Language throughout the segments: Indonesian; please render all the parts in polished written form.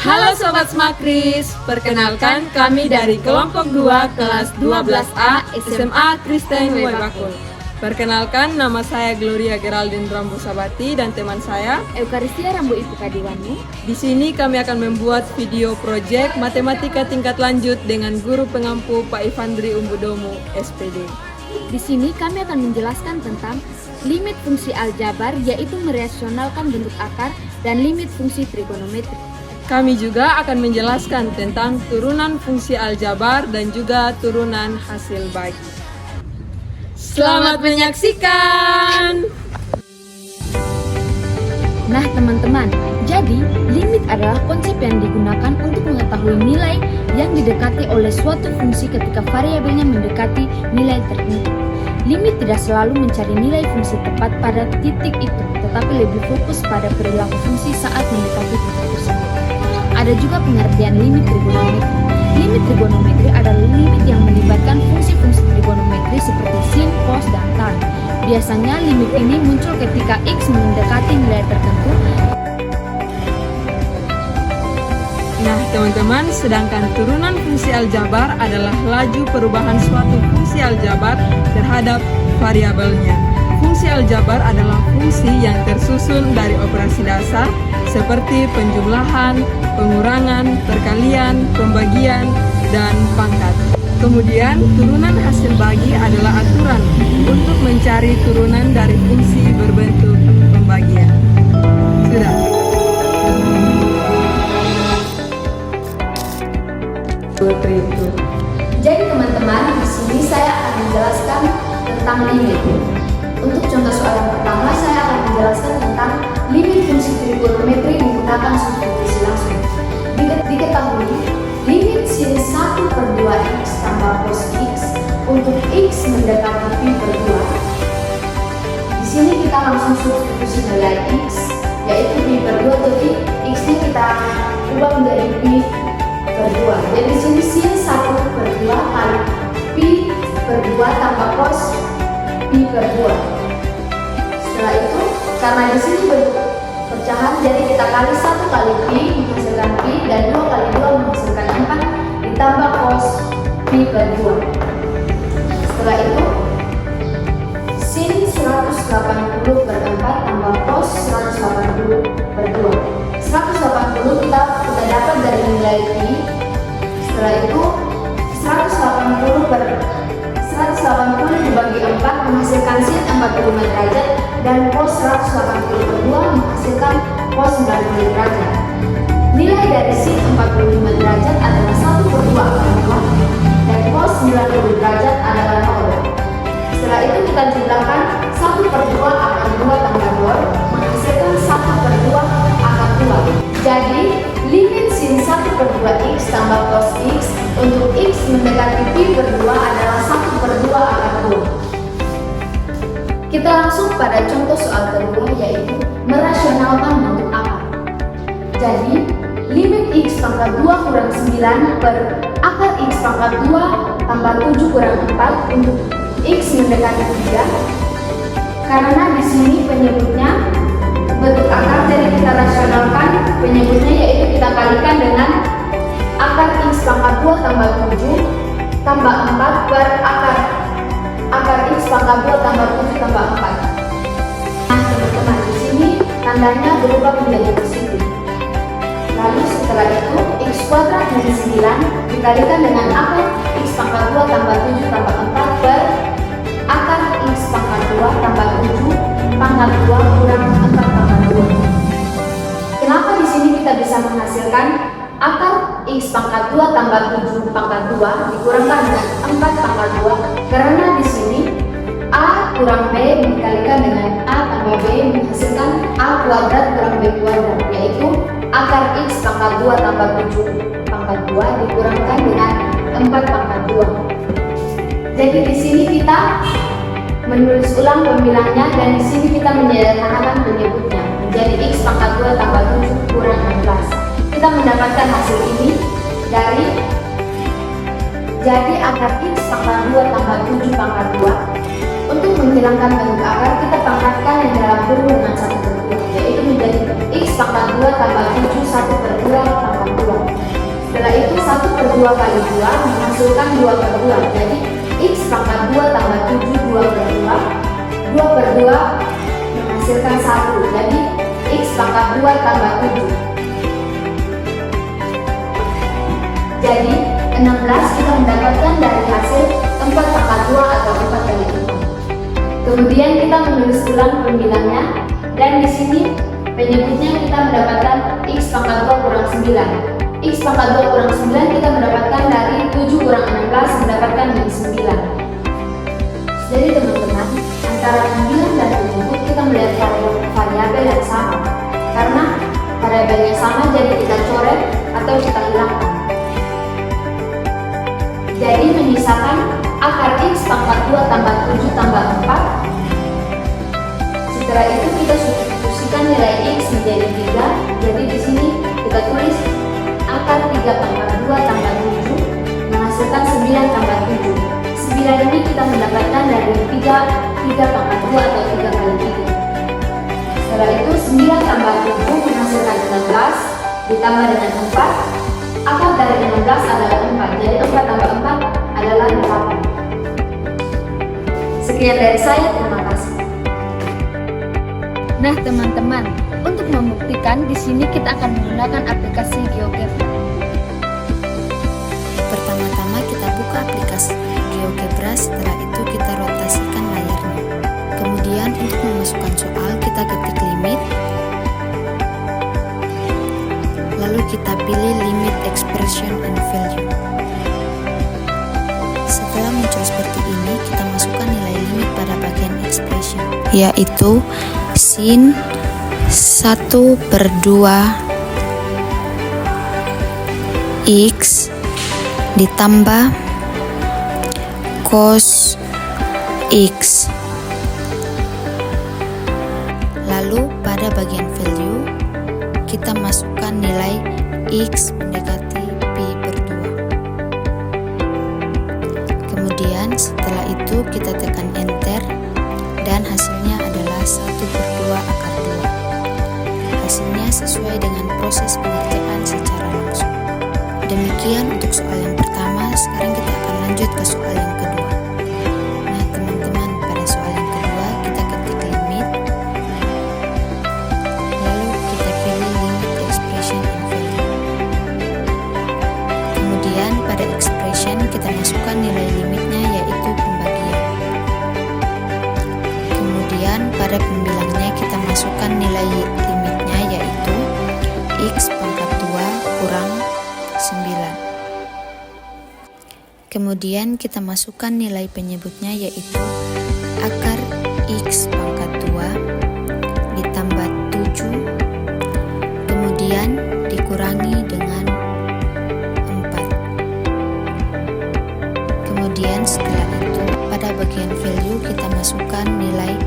Halo Sobat Smakris, perkenalkan kami dari kelompok 2 kelas 12A SMA Kristen Webakul. Perkenalkan, nama saya Gloria Geraldine Rambo Sabati dan teman saya Eukaristia Rambo Ibu Kadiwani. Di sini kami akan membuat video proyek matematika tingkat lanjut dengan guru pengampu Pak Ivandri Umbudomo, SPD. Di sini kami akan menjelaskan tentang limit fungsi aljabar, yaitu merasionalkan bentuk akar, dan limit fungsi trigonometri. Kami juga akan menjelaskan tentang turunan fungsi aljabar dan juga turunan hasil bagi. Selamat menyaksikan! Nah teman-teman, jadi limit adalah konsep yang digunakan untuk mengetahui nilai yang didekati oleh suatu fungsi ketika variabelnya mendekati nilai tertentu. Limit tidak selalu mencari nilai fungsi tepat pada titik itu, tetapi lebih fokus pada perilaku fungsi saat mendekati titik tersebut. Ada juga pengertian limit trigonometri. Limit trigonometri adalah limit yang melibatkan fungsi-fungsi trigonometri seperti sin, cos, dan tan. Biasanya limit ini muncul ketika x mendekati nilai tertentu. Nah teman-teman, sedangkan turunan fungsi aljabar adalah laju perubahan suatu fungsi aljabar terhadap variabelnya. Fungsi aljabar adalah fungsi yang tersusun dari operasi dasar seperti penjumlahan, pengurangan, perkalian, pembagian, dan pangkat. Kemudian, turunan hasil bagi adalah aturan untuk mencari turunan dari fungsi berbentuk pembagian. Sudah. Jadi teman-teman, di sini saya akan menjelaskan tentang limit. Untuk contoh soal yang pertama, saya akan menjelaskan tentang limit fungsi trigonometri menggunakan substitusi langsung. Diketahui, limit sin 1 per 2x tambah cos x untuk x mendekati pi per 2. Di sini kita langsung substitusi nilai x, yaitu pi per 2, jadi x-nya kita ubah menjadi pi per 2. Jadi di sini sin 1 per 2 kali pi per 2 tambah cos pi per 2. Setelah itu, karena di sini bentuk pecahan, jadi kita kali 1 kali pi menghasilkan pi, dan 2 kali 2 menghasilkan 4 ditambah cos pi per 2. Setelah itu, sin 180 per 4 tambah cos 180 per 2. 180 kita dapat dari nilai pi. Setelah itu 180 dibagi 4 menghasilkan sin 45 derajat dan cos 180 per 2 menghasilkan cos 90 derajat. Nilai dari sin 45 derajat adalah 1 per 2 akar 2 dan cos 90 derajat adalah 0. Setelah itu kita jumlahkan 1 per 2 akar 2 tambah 2 menghasilkan 1 per 2 akar 2. Jadi limit sin 1 per 2x tambah cos x untuk x mendekati pi per 2 adalah 1 per 2 akar 2. Kita langsung pada contoh soal kedua, yaitu merasionalkan bentuk akar. Jadi limit x pangkat 2 kurang 9 per akar x pangkat 2 tambah 7 kurang 4 untuk x mendekati 3. Karena di sini penyebutnya bentuk akar, jadi kita rasionalkan penyebutnya, yaitu kita kalikan dengan akar x pangkat 2 tambah 7 tambah 4 per akar x pangkat 2 tambah 7 tambah 4. Nah teman-teman, di sini tandanya berubah menjadi positif. Lalu setelah itu x kuadrat minus 9 dikalikan dengan akar x pangkat 2 tambah 7 tambah 4 per akar x pangkat 2 tambah 7 pangkat 2 kurang 4 pangkat 2. Kenapa di sini kita bisa menghasilkan akar x pangkat 2 tambah 7 pangkat 2 dikurangkan dengan 4 pangkat 2? Karena di sini a kurang b dikalikan dengan a tambah b menghasilkan a kuadrat kurang b kuadrat, yaitu akar x pangkat 2 tambah 7 pangkat 2 dikurangkan dengan 4 pangkat 2. Jadi di sini kita menulis ulang pembilangnya, dan di sini kita menyederhanakan penyebutnya menjadi x pangkat 2 tambah 7 kurang 16. Kita mendapatkan hasil ini dari jadi akar x pangkat 2 tambah 7 pangkat 2. Untuk menghilangkan bentuk akar, kita pangkatkan yang dalam kurung dengan 1 per 2, yaitu menjadi x pangkat 2 tambah 7 1 per 2 pangkat 2. 2 kali 2 menghasilkan 2 per 2. Jadi X pangkat 2 tambah 7 2 per 2. 2 per 2 menghasilkan 1. Jadi X pangkat 2 tambah 7. Jadi 16 kita mendapatkan dari hasil 4 pangkat 2 atau 4 kali 4. Kemudian kita menulis ulang pembilangnya, dan di sini penyebutnya kita mendapatkan X pangkat 2 kurang 9. X pangkat 2 kurang 9 kita mendapatkan dari 7 kurang 16 mendapatkan min 9. Jadi teman-teman, antara pembilang dan penyebut kita melihat variabel yang sama. Karena variabelnya sama, jadi kita coret atau kita hilangkan. Jadi menyisakan akar X pangkat 2 tambah 7 tambah 4. Setelah itu kita substitusikan nilai X menjadi 3. Jadi di sini kita tulis akar 3 pangkat 2 tambah 7 menghasilkan 9 tambah 7. 9 ini kita mendapatkan dari 3 pangkat 2 atau 3 kali 3. Setelah itu 9 tambah 7 menghasilkan 16 ditambah dengan 4. Akar dari 16 adalah 4, jadi 4 tambah 4 adalah 8. Sekian dari saya, terima kasih. Nah teman-teman, untuk membuktikan di sini kita akan menggunakan aplikasi GeoGebra. Pertama-tama kita buka aplikasi GeoGebra, setelah itu kita rotasikan layarnya. Kemudian untuk memasukkan soal kita ketik limit, lalu kita pilih limit expression and value. Setelah muncul seperti ini, kita masukkan nilai limit pada bagian expression, yaitu sin 1/2 X ditambah cos X. Lalu pada bagian value kita masukkan nilai X mendekati pi/2. Kemudian setelah itu kita tekan enter dan hasilnya adalah 1/2 akar 2. Hasilnya sesuai dengan proses pengerjaan secara langsung. Demikian untuk soal yang pertama. Sekarang kita akan lanjut ke soal yang kedua. Nah teman-teman, pada soal yang kedua kita ketik limit, lalu kita pilih limit expression and value. Kemudian pada expression kita masukkan nilai limitnya, yaitu pembagian. Kemudian pada pembilangnya kita masukkan nilai limitnya, yaitu X pangkat 2 kurang 9. Kemudian kita masukkan nilai penyebutnya, yaitu akar X pangkat 2 ditambah 7, kemudian dikurangi dengan 4. Kemudian setelah itu pada bagian value kita masukkan nilai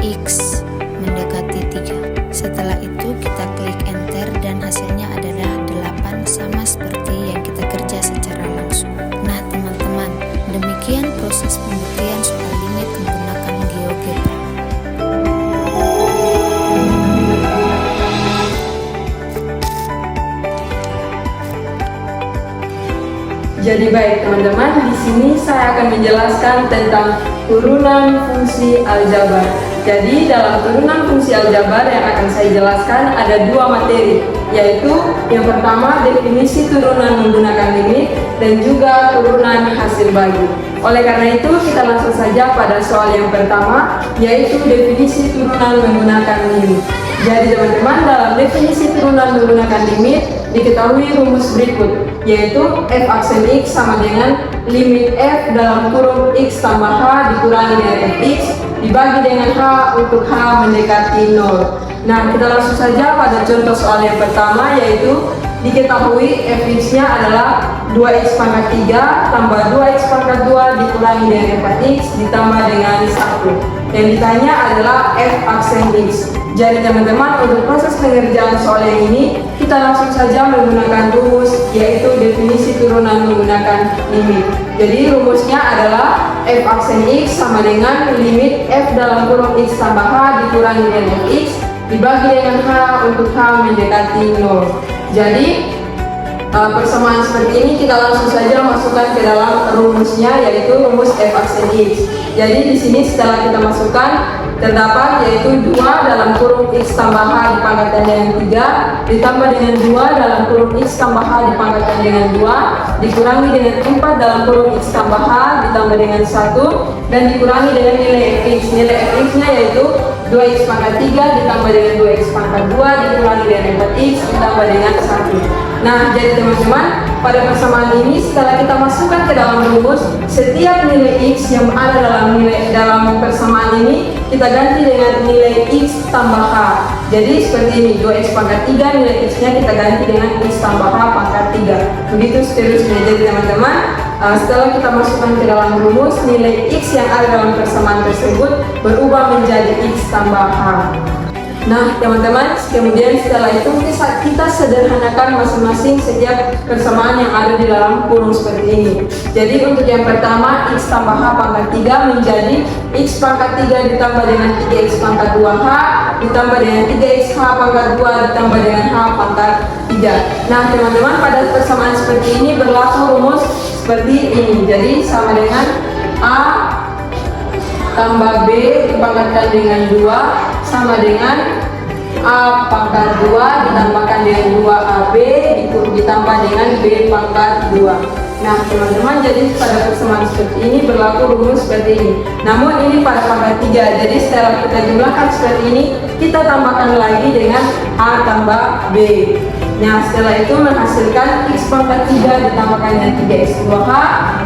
X mendekati 3. Setelah itu kita klik enter dan hasilnya adalah 8, sama seperti yang kita kerja secara langsung. Nah teman-teman, demikian proses pembuktian soal limit menggunakan GeoGebra. Jadi baik teman-teman, di sini saya akan menjelaskan tentang turunan fungsi aljabar. Jadi dalam turunan fungsi aljabar yang akan saya jelaskan ada 2 materi, yaitu yang pertama definisi turunan menggunakan limit dan juga turunan hasil bagi. Oleh karena itu kita langsung saja pada soal yang pertama, yaitu definisi turunan menggunakan limit. Jadi teman-teman, dalam definisi turunan menggunakan limit diketahui rumus berikut, yaitu f aksen x sama dengan limit f dalam kurung x tambah h dikurangi dengan fx dibagi dengan h untuk h mendekati 0. Nah, kita langsung saja pada contoh soal yang pertama, yaitu diketahui fx-nya adalah 2x pangkat 3 tambah 2x pangkat 2 dikurangi dengan 4x ditambah dengan 1. Yang ditanya adalah f aksen x. Jadi teman-teman, untuk proses pengerjaan soal yang ini kita langsung saja menggunakan rumus, yaitu definisi turunan menggunakan limit. Jadi rumusnya adalah f aksen x sama dengan limit f dalam kurung x tambah h dikurangi dengan fx dibagi dengan h untuk h mendekati 0. Jadi persamaan seperti ini, kita langsung saja masukkan ke dalam rumusnya, yaitu rumus f aksen x. Jadi di sini setelah kita masukkan, terdapat yaitu 2 dalam kurung x tambah h dipangkatkan dengan 3 ditambah dengan 2 dalam kurung x tambah h dipangkatkan dengan 2 dikurangi dengan 4 dalam kurung x tambah h ditambah dengan 1 dan dikurangi dengan nilai fx. Nilai fx nya yaitu 2x pangkat 3 ditambah dengan 2x pangkat 2 dikurangi dengan 4x ditambah dengan 1. Nah, jadi teman-teman, pada persamaan ini setelah kita masukkan ke dalam rumus, setiap nilai x yang ada dalam persamaan ini kita ganti dengan nilai x tambah h. Jadi seperti ini, 2x pangkat 3 nilai x nya kita ganti dengan x tambah h pangkat 3. Begitu seterusnya. Jadi teman-teman, setelah kita masukkan ke dalam rumus, nilai x yang ada dalam persamaan tersebut berubah menjadi x tambah h. Nah teman-teman, kemudian setelah itu kita sederhanakan masing-masing setiap persamaan yang ada di dalam kurung seperti ini. Jadi untuk yang pertama, x tambah h pangkat 3 menjadi x pangkat 3 ditambah dengan 3x pangkat 2h ditambah dengan 3x h pangkat 2 ditambah dengan h pangkat 3. Nah teman-teman, pada persamaan seperti ini berlaku rumus seperti ini. Jadi sama dengan a tambah b dipangkatkan dengan 2 sama dengan a pangkat 2 ditambahkan dengan 2ab ditambah dengan b pangkat 2. Nah teman-teman, jadi pada persamaan seperti ini berlaku rumus seperti ini. Namun ini pada pangkat 3, jadi setelah kita jumlahkan seperti ini, kita tambahkan lagi dengan a tambah b. Nah setelah itu menghasilkan x pangkat 3 ditambahkan dengan 3x 2h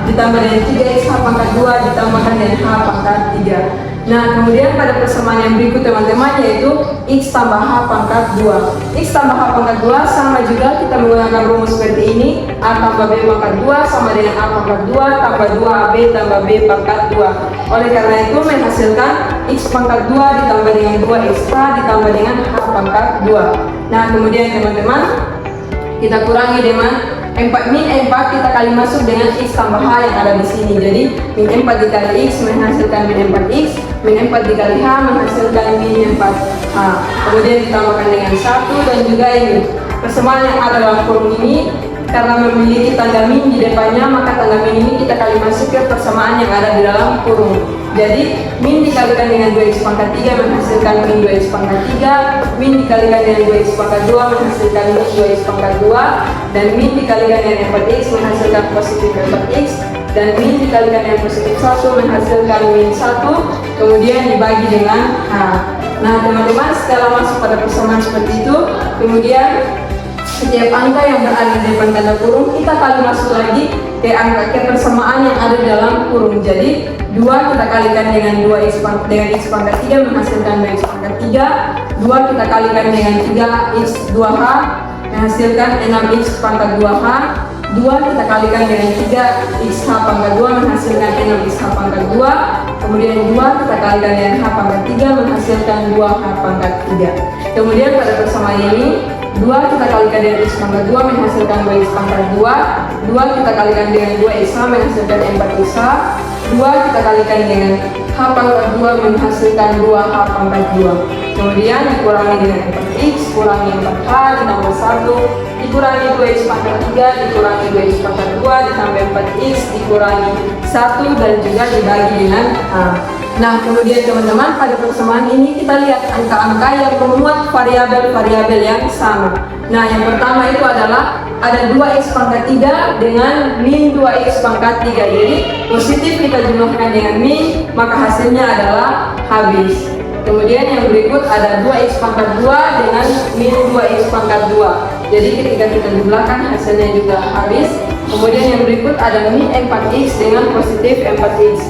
ditambah dengan 3x h pangkat 2 ditambahkan dengan h pangkat 3. Nah kemudian pada persamaan yang berikut teman-teman, yaitu x tambah h pangkat 2. X tambah h pangkat 2 sama juga kita menggunakan rumus seperti ini, a tambah b pangkat 2 sama dengan a pangkat 2 tambah 2ab tambah b pangkat 2. Oleh karena itu menghasilkan x pangkat 2 ditambah dengan 2x ditambah dengan h pangkat 2. Nah kemudian teman-teman, kita kurangi dengan 4 min 4 kita kali masuk dengan x tambah h yang ada di sini. Jadi min 4 dikali x menghasilkan min 4x, min 4 dikali h menghasilkan min 4h. Kemudian ditambahkan dengan 1 dan juga ini persamaan yang ada dalam kurung ini karena memiliki tanda min di depannya, maka tanda min ini kita kali masuk ke persamaan yang ada di dalam kurung. Jadi min dikalikan dengan 2x pangkat 3 menghasilkan min 2x pangkat 3, min dikalikan dengan 2x pangkat 2 menghasilkan min 2x pangkat 2, dan min dikalikan dengan 4x menghasilkan positif 4x, dan min dikalikan dengan positif 1 menghasilkan min 1, kemudian dibagi dengan h. Nah teman-teman, setelah masuk pada persamaan seperti itu, kemudian setiap angka yang berada di depan tanda kurung kita kali masuk lagi ke persamaan yang ada di dalam kurung. Jadi 2 kita kalikan dengan 2x dengan x pangkat 3 menghasilkan 2x pangkat 3, 2 kita kalikan dengan 3x 2h menghasilkan 6x pangkat 2h, 2 kita kalikan dengan 3x h pangkat 2 menghasilkan 6x h pangkat 2, kemudian 2 kita kalikan dengan h pangkat 3 menghasilkan 2h pangkat 3. Kemudian pada persamaan ini 2 kita kalikan dengan x pangkat 2 menghasilkan 2x pangkat 2, 2 kita kalikan dengan 2x h menghasilkan 4x h, 2 kita kalikan dengan h pangkat 2 menghasilkan 2h pangkat 2. Kemudian dikurangi dengan 4x, kurangi 4h ditambah 1, dikurangi 2x pangkat 3, dikurangi 2x pangkat 2 ditambah 4x, dikurangi 1 dan juga dibagi dengan h. Nah kemudian teman-teman, pada persamaan ini kita lihat angka-angka yang memuat variabel-variabel yang sama. Nah yang pertama itu adalah ada 2x pangkat 3 dengan min 2x pangkat 3. Jadi positif kita jumlahkan dengan min, maka hasilnya adalah habis. Kemudian yang berikut ada 2x pangkat 2 dengan min 2x pangkat 2. Jadi ketika kita jumlahkan hasilnya juga habis. Kemudian yang berikut ada min 4x dengan positif 4x.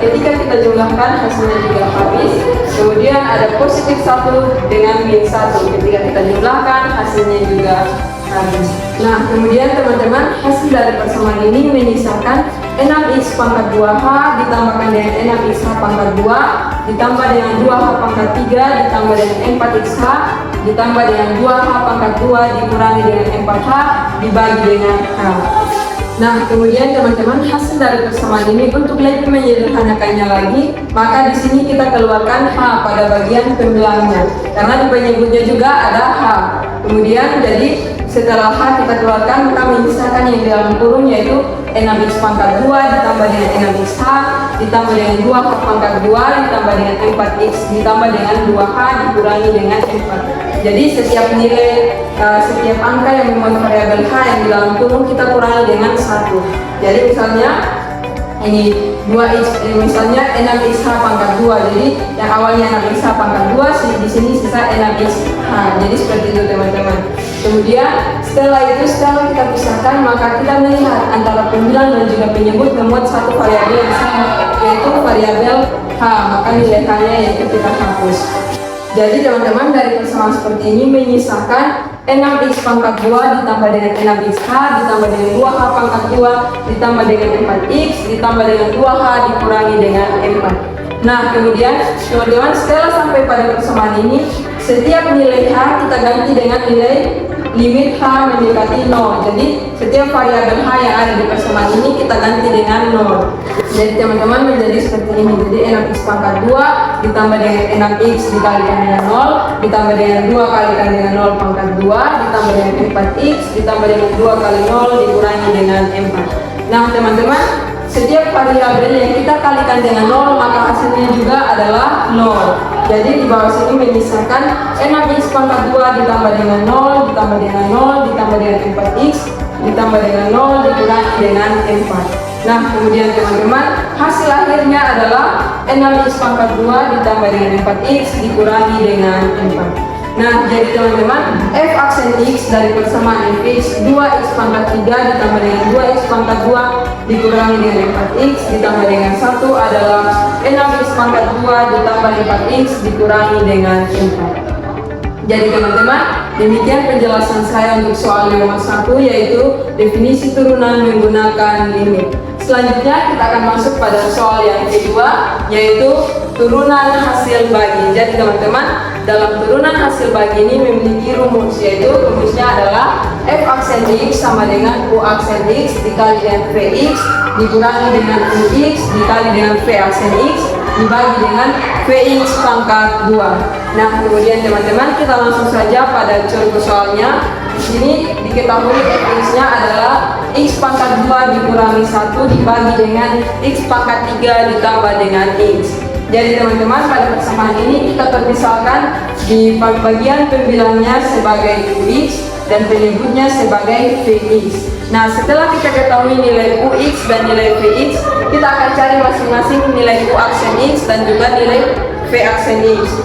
Ketika kita jumlahkan hasilnya juga habis. Kemudian ada positif 1 dengan min 1. Ketika kita jumlahkan hasilnya juga habis. Nah kemudian teman-teman, hasil dari persamaan ini menyisakan 6x pangkat 2h ditambahkan dengan 6x h pangkat 2 ditambah dengan 2h pangkat 3 ditambah dengan 4x h ditambah dengan 2h pangkat 2 dikurangi dengan 4h dibagi dengan h. Nah kemudian teman-teman, hasil dari persamaan ini untuk lebih menyederhanakannya lagi, maka di sini kita keluarkan h pada bagian pembelangnya karena di penyebutnya juga ada h. Kemudian jadi setelah H kita keluarkan, maka menyisakan yang di dalam kurung yaitu 6x pangkat 2 ditambah dengan 6x H ditambah dengan 2H pangkat 2 ditambah dengan 4x ditambah dengan 2H dikurangi dengan 4. Jadi setiap angka yang memuat variabel H yang di dalam kurung kita kurangi dengan 1. Jadi misalnya ini 2x, misalnya 6x H pangkat 2. Jadi yang awalnya 6x H pangkat 2, di sini sisa 6x H. Jadi seperti itu teman-teman. Kemudian setelah kita pisahkan, maka kita melihat antara pembilang dan juga penyebut memuat satu variabel yang sama, yaitu variabel H. Maka nilai H-nya yaitu kita hapus. Jadi teman-teman, dari persamaan seperti ini menyisakan 6x pangkat 2 ditambah dengan 6x H ditambah dengan 2H pangkat 2 ditambah dengan 4x ditambah dengan 2H dikurangi dengan 4. Nah kemudian teman-teman, setelah sampai pada persamaan ini, setiap nilai H kita ganti dengan nilai limit H mendekati 0. Jadi setiap variabel H yang ada di persamaan ini kita ganti dengan 0. Jadi teman-teman menjadi seperti ini. Jadi 6x pangkat 2 ditambah dengan 6x dikalikan dengan 0 ditambah dengan 2 kalikan dengan 0 pangkat 2 ditambah dengan 4x ditambah dengan 2 kali 0 dikurangi dengan 4. Nah teman-teman, setiap variabel yang kita kalikan dengan 0 maka hasilnya juga adalah 0. Jadi di bawah sini menyisakan 6x pangkat 2 ditambah dengan 0 ditambah dengan 0 ditambah dengan 4x ditambah dengan 0 dikurangi dengan 4. Nah kemudian teman-teman, hasil akhirnya adalah 6x pangkat 2 ditambah dengan 4x dikurangi dengan 4. Nah jadi teman-teman, f aksen x dari persamaan fx 2x pangkat 3 ditambah dengan 2x pangkat 2 dikurangi dengan 4x ditambah dengan 1 adalah 6x pangkat 2 ditambah 4x dikurangi dengan 4. Jadi teman-teman, demikian penjelasan saya untuk soal nomor 1, yaitu definisi turunan menggunakan limit. Selanjutnya kita akan masuk pada soal yang kedua, yaitu turunan hasil bagi. Jadi teman-teman, dalam turunan hasil bagi ini memiliki rumus, yaitu rumusnya adalah f aksen x sama dengan u aksen x dikali dengan vx dikurangi dengan ux dikali dengan v aksen x dibagi dengan vx pangkat 2. Nah kemudian teman-teman, kita langsung saja pada contoh soalnya. Di sini diketahui fx-nya adalah x pangkat 2 dikurangi 1 dibagi dengan x pangkat 3 ditambah dengan x. Jadi teman-teman, pada persamaan ini kita termisalkan di bagian pembilangnya sebagai ux dan penyebutnya sebagai vx. Nah setelah kita ketahui nilai ux dan nilai vx, kita akan cari masing-masing nilai u aksen x dan juga nilai v aksen x.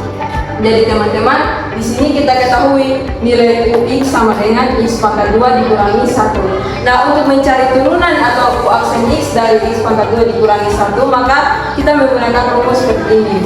Jadi teman-teman, di sini kita ketahui nilai ux sama dengan x pangkat 2 dikurangi 1. Nah untuk mencari turunan atau u aksen x dari x pangkat 2 dikurangi 1, maka kita menggunakan rumus seperti ini.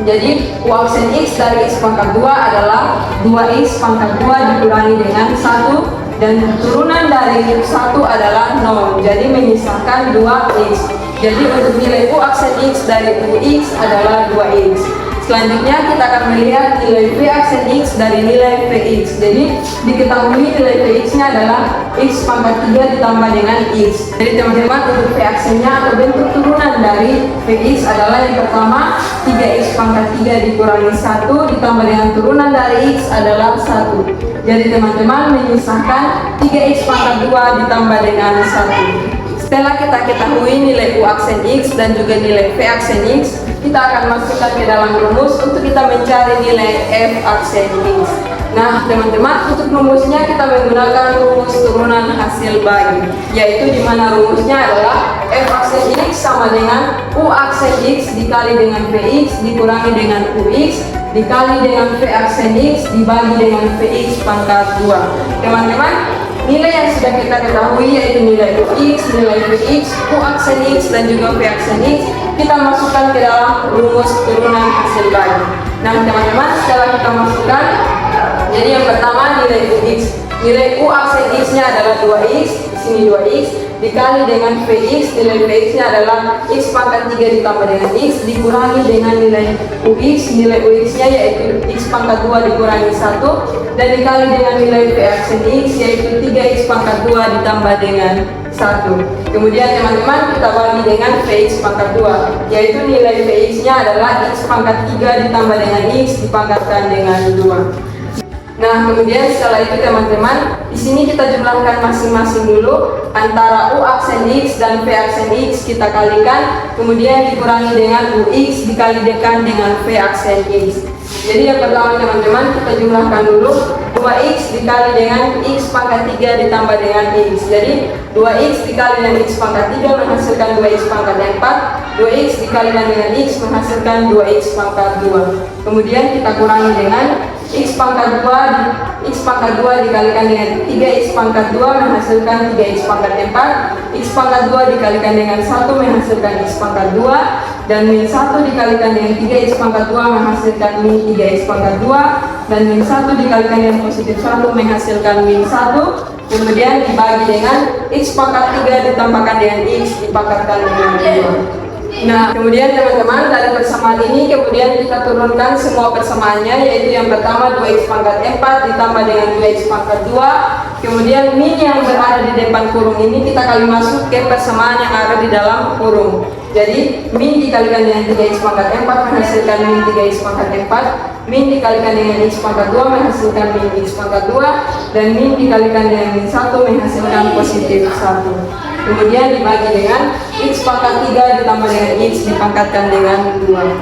Jadi u aksen x dari x pangkat 2 adalah 2x pangkat 2 dikurangi dengan 1 dan turunan dari 1 adalah 0. Jadi menyisakan 2x. Jadi untuk nilai u aksen x dari ux adalah 2x. Selanjutnya kita akan melihat nilai v aksen x dari nilai vx. Jadi diketahui nilai vx-nya adalah x pangkat 3 ditambah dengan x. Jadi teman-teman, untuk v aksennya atau bentuk turunan dari vx adalah yang pertama 3x pangkat 3 dikurangi 1 ditambah dengan turunan dari x adalah 1. Jadi teman-teman menyisakan 3x pangkat 2 ditambah dengan 1. Setelah kita ketahui nilai u aksen x dan juga nilai v aksen x, kita akan masukkan ke dalam rumus untuk kita mencari nilai f aksen x. Nah teman-teman, untuk rumusnya kita menggunakan rumus turunan hasil bagi, yaitu di mana rumusnya adalah f aksen x sama dengan u aksen x dikali dengan vx dikurangi dengan ux dikali dengan v aksen x dibagi dengan vx pangkat 2. Teman-teman, nilai yang sudah kita ketahui yaitu nilai ux, nilai vx, u aksen x dan juga v aksen x, kita masukkan ke dalam rumus turunan hasil bagi. Nah teman-teman, setelah kita masukkan, jadi yang pertama nilai ux, nilai u aksen x-nya adalah 2x, di sini 2x dikali dengan vx, nilai vx-nya adalah x pangkat 3 ditambah dengan x dikurangi dengan nilai ux, nilai ux-nya yaitu x pangkat 2 dikurangi 1 dan dikali dengan nilai v aksen x yaitu 3x pangkat 2 ditambah dengan 1. Kemudian teman-teman, kita bagi dengan vx pangkat 2, yaitu nilai vx-nya adalah x pangkat 3 ditambah dengan x dipangkatkan dengan 2. Nah, kemudian setelah itu teman-teman, di sini kita jumlahkan masing-masing dulu antara U aksen X dan V aksen X kita kalikan, kemudian dikurangi dengan UX dikalikan dengan V aksen X. Jadi yang pertama teman-teman, kita jumlahkan dulu 2X dikali dengan X pangkat 3 ditambah dengan X. Jadi 2X dikali dengan X pangkat 3 menghasilkan 2X pangkat 4, 2X dikalikan dengan X menghasilkan 2X pangkat 2. Kemudian kita kurangi dengan X pangkat 2 dikalikan dengan 3X pangkat 2 menghasilkan 3X pangkat 4, X pangkat 2 dikalikan dengan 1 menghasilkan X pangkat 2, dan min 1 dikalikan dengan 3X pangkat 2 menghasilkan min 3X pangkat 2, dan min 1 dikalikan dengan positif 1 menghasilkan min 1, kemudian dibagi dengan X pangkat 3 ditambahkan dengan X dipangkatkan dengan 2. Nah, kemudian teman-teman, dari persamaan ini kemudian kita turunkan semua persamaannya, yaitu yang pertama 2X pangkat 4 ditambah dengan 2X pangkat 2. Kemudian min yang berada di depan kurung ini kita kali masuk ke persamaan yang ada di dalam kurung. Jadi min dikalikan dengan 3X pangkat 4 menghasilkan min 3X pangkat 4, min dikalikan dengan X pangkat 2 menghasilkan min X pangkat 2, dan min dikalikan dengan min 1 menghasilkan positif 1. Kemudian dibagi dengan X pangkat 3 ditambah dengan X dipangkatkan dengan 2.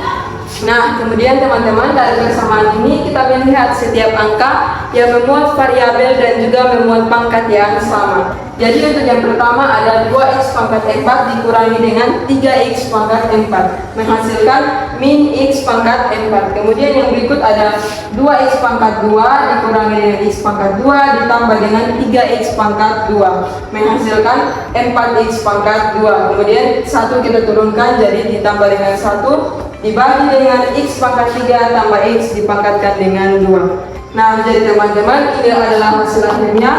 Nah, kemudian teman-teman, dari persamaan ini kita melihat setiap angka yang memuat variabel dan juga memuat pangkat yang sama. Jadi untuk yang pertama ada 2X pangkat 4 dikurangi dengan 3X pangkat 4 menghasilkan min X pangkat 4. Kemudian yang berikut ada 2X pangkat 2 dikurangi dengan X pangkat 2 ditambah dengan 3X pangkat 2 menghasilkan 4X pangkat 2. Kemudian 1 kita turunkan jadi ditambah dengan 1 dibagi dengan X pangkat 3 tambah X dipangkatkan dengan 2. Nah, jadi teman-teman, ini adalah hasil akhirnya.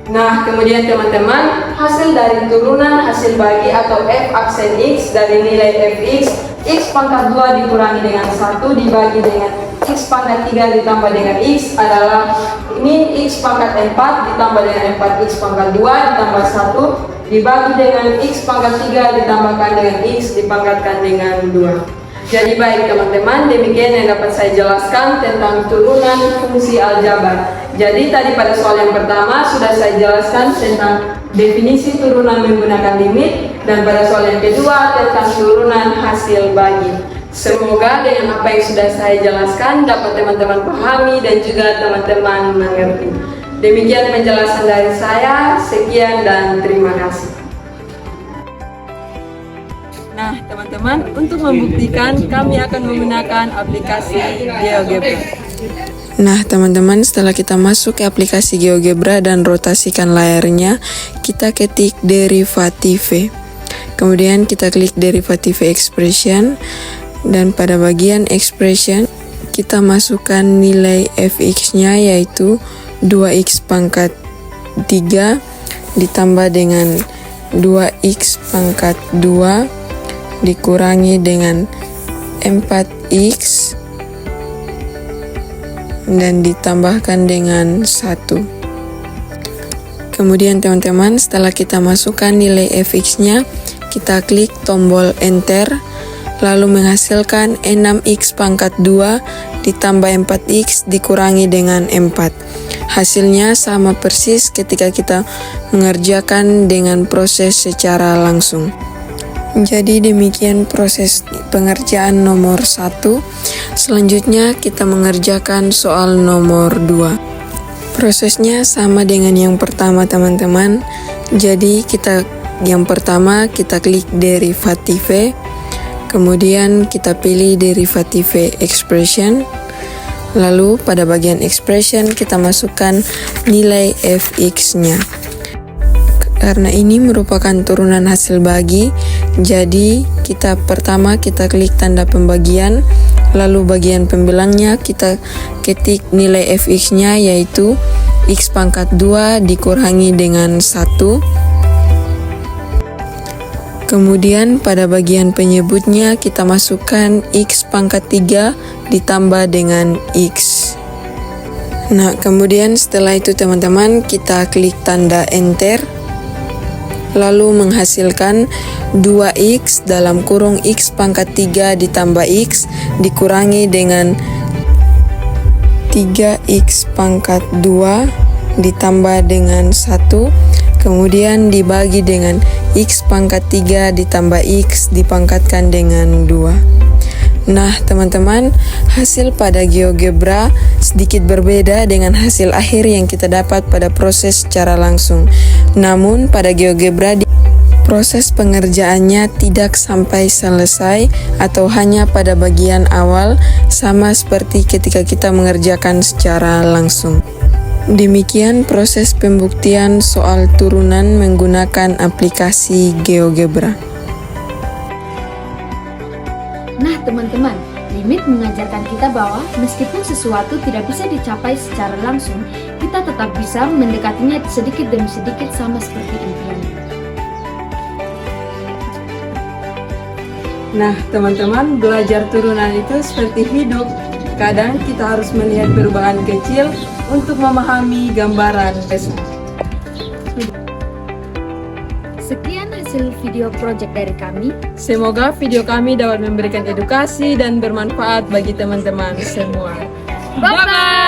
Nah, kemudian teman-teman, hasil dari turunan hasil bagi atau F aksen X dari nilai Fx, X pangkat 2 dikurangi dengan 1 dibagi dengan X pangkat 3 ditambah dengan X adalah min X pangkat 4 ditambah dengan 4X pangkat 2 ditambah 1 dibagi dengan X pangkat 3 ditambahkan dengan X dipangkatkan dengan 2. Jadi baik teman-teman, demikian yang dapat saya jelaskan tentang turunan fungsi aljabar. Jadi tadi pada soal yang pertama sudah saya jelaskan tentang definisi turunan menggunakan limit, dan pada soal yang kedua tentang turunan hasil bagi. Semoga dengan apa yang sudah saya jelaskan dapat teman-teman pahami dan juga teman-teman mengerti. Demikian penjelasan dari saya, sekian dan terima kasih. Nah, teman-teman, untuk membuktikan kami akan menggunakan aplikasi GeoGebra. Nah, teman-teman, setelah kita masuk ke aplikasi GeoGebra dan rotasikan layarnya, kita ketik derivative. Kemudian kita klik derivative expression, dan pada bagian expression kita masukkan nilai fx-nya yaitu 2x pangkat 3 ditambah dengan 2x pangkat 2 dikurangi dengan 4x dan ditambahkan dengan 1. Kemudian teman-teman, setelah kita masukkan nilai fx-nya, kita klik tombol enter, lalu menghasilkan 6x pangkat 2 ditambah 4x dikurangi dengan 4. Hasilnya sama persis ketika kita mengerjakan dengan proses secara langsung. Jadi demikian proses pengerjaan nomor 1. Selanjutnya kita mengerjakan soal nomor 2. Prosesnya sama dengan yang pertama teman-teman. Jadi yang pertama kita klik derivative, kemudian kita pilih derivative expression, lalu pada bagian expression kita masukkan nilai fx-nya. Karena ini merupakan turunan hasil bagi, jadi pertama kita klik tanda pembagian, lalu bagian pembilangnya kita ketik nilai fx-nya yaitu x pangkat 2 dikurangi dengan 1. Kemudian pada bagian penyebutnya kita masukkan x pangkat 3 ditambah dengan x. Nah, kemudian setelah itu teman-teman kita klik tanda enter, lalu menghasilkan 2x dalam kurung x pangkat 3 ditambah x dikurangi dengan 3x pangkat 2 ditambah dengan 1, kemudian dibagi dengan x pangkat 3 ditambah x dipangkatkan dengan 2. Nah teman-teman, hasil pada GeoGebra sedikit berbeda dengan hasil akhir yang kita dapat pada proses secara langsung. Namun pada GeoGebra proses pengerjaannya tidak sampai selesai atau hanya pada bagian awal, sama seperti ketika kita mengerjakan secara langsung. Demikian proses pembuktian soal turunan menggunakan aplikasi GeoGebra. Nah teman-teman, limit mengajarkan kita bahwa meskipun sesuatu tidak bisa dicapai secara langsung, kita tetap bisa mendekatinya sedikit demi sedikit sama seperti impian. Nah, teman-teman, belajar turunan itu seperti hidup. Kadang kita harus melihat perubahan kecil untuk memahami gambaran besar. Sekian hasil video project dari kami. Semoga video kami dapat memberikan edukasi dan bermanfaat bagi teman-teman semua. Bye-bye!